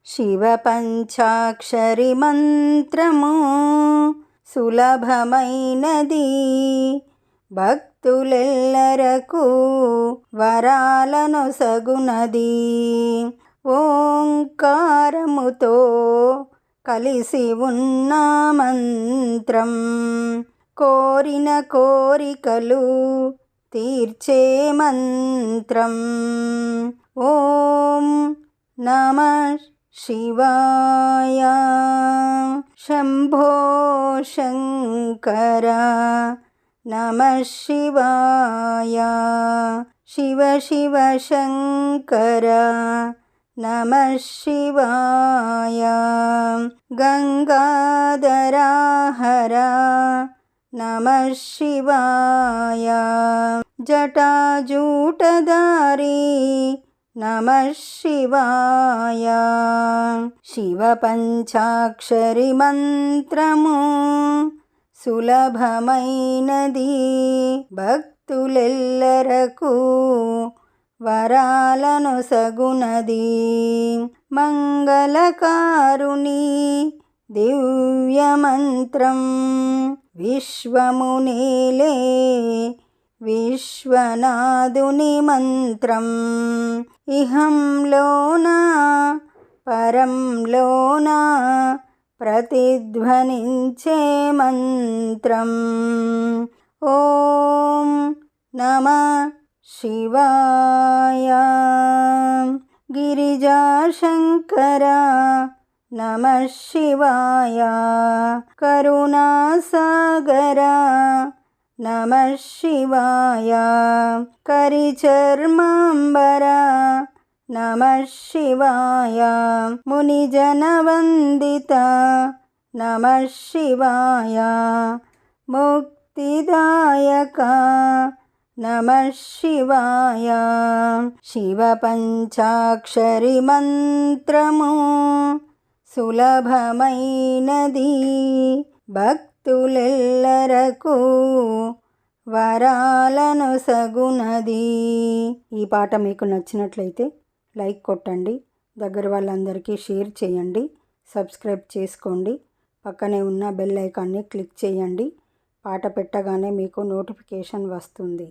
శివ పంచాక్షరి మంత్రము సులభమైనది, భక్తులెల్లరకు వరాలనొసగునది. ఓంకారముతో కలిసి ఉన్న మంత్రం, కోరిన కోరికలు తీర్చే మంత్రం. ఓం నమః శివాయ. శంభో శంకర నమః శివాయ. శివ శివ శంకర నమః శివాయ. గంగాధరా హర నమః శివాయ. జటాజూటధారి నమః శివాయ. శివ పంచాక్షరి మంత్రము సులభమైనది, భక్తులెల్లరకు వరాలనొసగునది. మంగళకారుని దివ్య మంత్రం, విశ్వమునేలే విశ్వనాథుని మంత్రం. ఇహంలోన పరంలోన ప్రతిధ్వనించే మంత్రం. ఓం నమః శివాయ. గిరిజాశంకర నమః శివాయ. కరుణాసాగర నమః శివాయ. కరిచర్మాంబర నమః శివాయ. మునిజనవందిత నమః శివాయ. ముక్తిదాయక నమః శివాయ. శివ పంచాక్షరి మంత్రము సులభమైనది, భక్తులెల్లరకు వరాలనొసగునది. ఈ పాట మీకు నచ్చినట్లయితే లైక్ కొట్టండి, దగ్గర వాళ్ళందరికీ షేర్ చేయండి, సబ్స్క్రైబ్ చేసుకోండి, పక్కనే ఉన్న బెల్ ఐకాన్ని క్లిక్ చేయండి. పాట పెట్టగానే మీకు నోటిఫికేషన్ వస్తుంది.